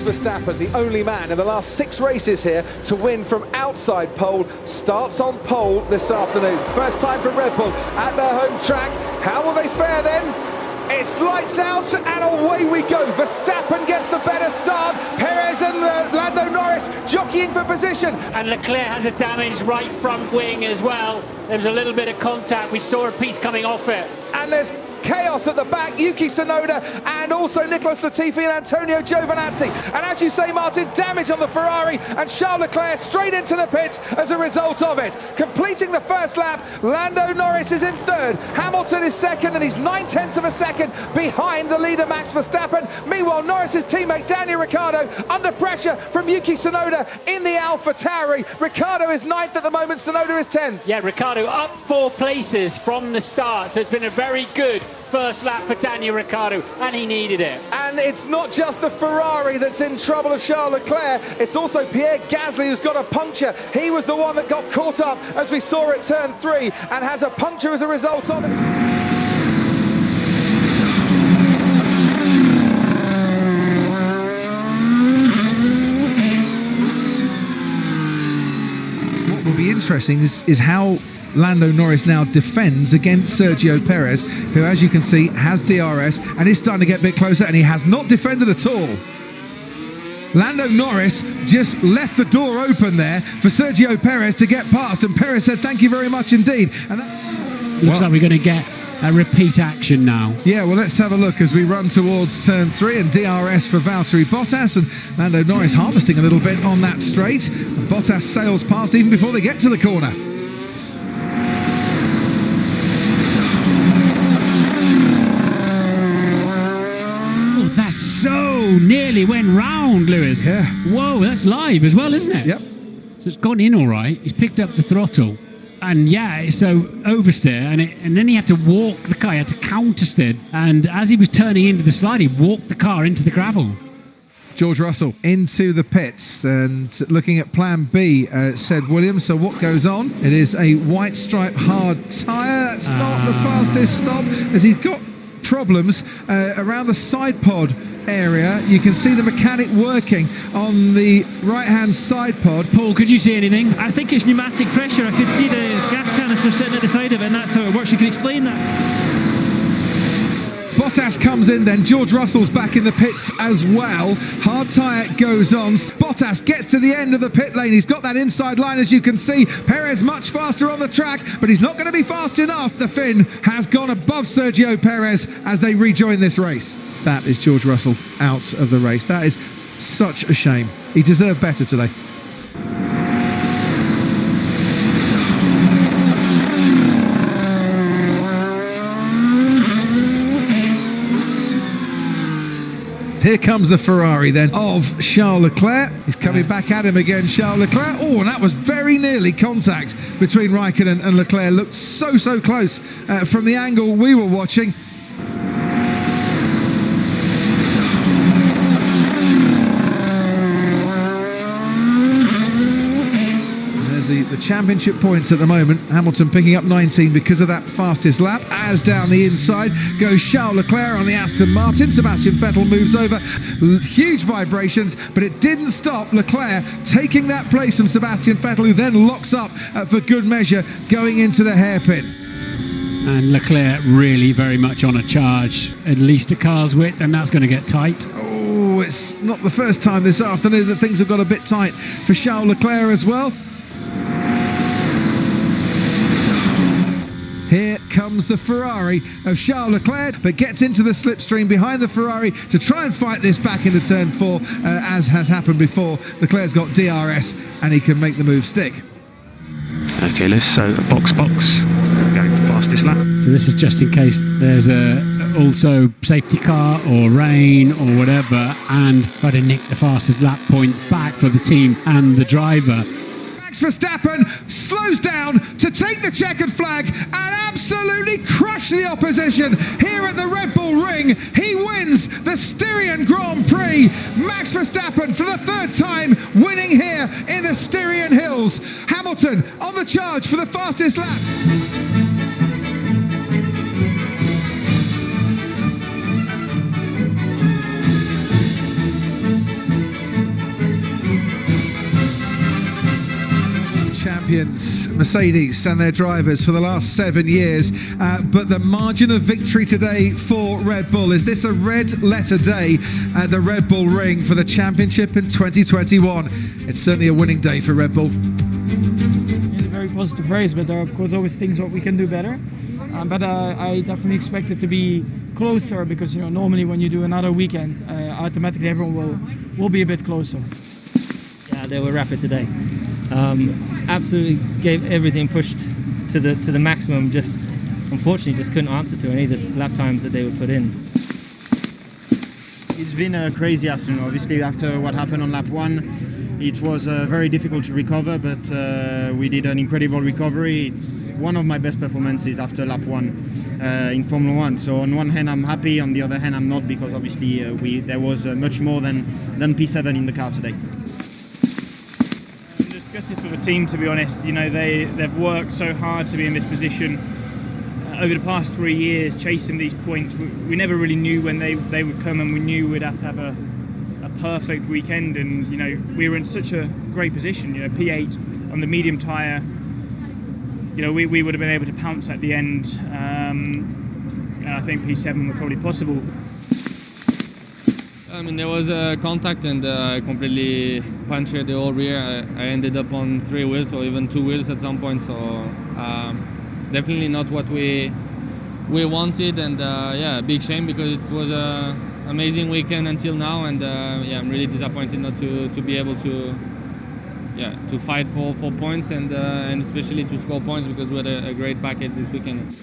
Max Verstappen, the only man in the last 6 races here to win from outside pole, starts on pole this afternoon. First time for Red Bull at their home track. How will they fare then? It's lights out and away we go. Verstappen gets the better start. Perez and Lando Norris jockeying for position. And Leclerc has a damaged right front wing as well. There was a little bit of contact. We saw a piece coming off it. And there's chaos at the back. Yuki Tsunoda and also Nicholas Latifi and Antonio Giovinazzi. And as you say, Martin, damage on the Ferrari and Charles Leclerc straight into the pits as a result of it. Completing the first lap, Lando Norris is in third. Hamilton is second and he's 9/10 of a second behind the leader Max Verstappen. Meanwhile, Norris's teammate Daniel Ricciardo under pressure from Yuki Tsunoda in the AlphaTauri. Ricciardo is 9th at the moment, Tsunoda is 10th. Yeah, Ricciardo up 4 places from the start, so it's been a very good first lap for Daniel Ricciardo, and he needed it. And it's not just the Ferrari that's in trouble of Charles Leclerc, it's also Pierre Gasly who's got a puncture. He was the one that got caught up, as we saw at turn 3, and has a puncture as a result of it. What will be interesting is how Lando Norris now defends against Sergio Perez, who, as you can see, has DRS and is starting to get a bit closer, and he has not defended at all. Lando Norris just left the door open there for Sergio Perez to get past, and Perez said thank you very much indeed. And that looks like we're going to get a repeat action now. Yeah, well, let's have a look as we run towards turn 3 and DRS for Valtteri Bottas, and Lando Norris harvesting a little bit on that straight. And Bottas sails past even before they get to the corner. That so nearly went round, Lewis. Yeah. Whoa, that's live as well, isn't it? Yep. So it's gone in all right. He's picked up the throttle. And yeah, so oversteer. And then he had to walk the car. He had to countersteer. And as he was turning into the slide, he walked the car into the gravel. George Russell into the pits and looking at plan B, said Williams. So what goes on? It is a white stripe hard tyre. That's not the fastest stop, as he's got problems around the side pod area. You can see the mechanic working on the right hand side pod. Paul, could you see anything? I think it's pneumatic pressure. I could see the gas canister sitting at the side of it, and that's how it works. You can explain that. Bottas comes in then. George Russell's back in the pits as well. Hard tyre goes on. Bottas gets to the end of the pit lane. He's got that inside line, as you can see. Perez much faster on the track, but he's not going to be fast enough. The Finn has gone above Sergio Perez as they rejoin this race. That is George Russell out of the race. That is such a shame. He deserved better today. Here comes the Ferrari then of Charles Leclerc. He's coming back at him again, Charles Leclerc. Oh, and that was very nearly contact between Raikkonen and Leclerc. Looked so close from the angle we were watching. The championship points at the moment. Hamilton picking up 19 because of that fastest lap. As down the inside goes Charles Leclerc on the Aston Martin. Sebastian Vettel moves over. Huge vibrations, but it didn't stop Leclerc taking that place from Sebastian Vettel, who then locks up for good measure going into the hairpin. And Leclerc really very much on a charge, at least a car's width, and that's going to get tight. Oh, it's not the first time this afternoon that things have got a bit tight for Charles Leclerc as well. Here comes the Ferrari of Charles Leclerc, but gets into the slipstream behind the Ferrari to try and fight this back into turn 4, as has happened before. Leclerc's got DRS and he can make the move stick. Okay, Liz, so box, going for fastest lap. So this is just in case there's also safety car or rain or whatever, and try to nick the fastest lap point back for the team and the driver. Max Verstappen slows down to take the checkered flag and absolutely crush the opposition here at the Red Bull Ring. He wins the Styrian Grand Prix. Max Verstappen for the 3rd time winning here in the Styrian Hills. Hamilton on the charge for the fastest lap. champions, Mercedes and their drivers, for the last 7 years. But the margin of victory today for Red Bull, is this a red letter day at the Red Bull Ring for the championship in 2021? It's certainly a winning day for Red Bull. It's a very positive race, but there are of course always things what we can do better. But I definitely expect it to be closer, because normally when you do another weekend, automatically everyone will be a bit closer. Yeah, they were rapid today. Absolutely gave everything, pushed to the maximum. Just unfortunately just couldn't answer to any of the lap times that they would put in. It's been a crazy afternoon. Obviously, after what happened on lap 1, it was very difficult to recover, but we did an incredible recovery. It's one of my best performances after lap 1 in Formula 1. So on one hand I'm happy, on the other hand I'm not, because obviously there was much more than P7 in the car today. I'm just gutted for the team, to be honest. They've worked so hard to be in this position over the past 3 years, chasing these points. We never really knew when they would come, and we knew we'd have to have a perfect weekend, and we were in such a great position. P8 on the medium tyre, we would have been able to pounce at the end. I think P7 was probably possible. There was a contact, and I completely punctured the whole rear. I ended up on 3 wheels or even 2 wheels at some point, so definitely not what we wanted, and yeah, big shame, because it was a amazing weekend until now, and yeah, I'm really disappointed not to be able to fight for points, and especially to score points, because we had a great package this weekend.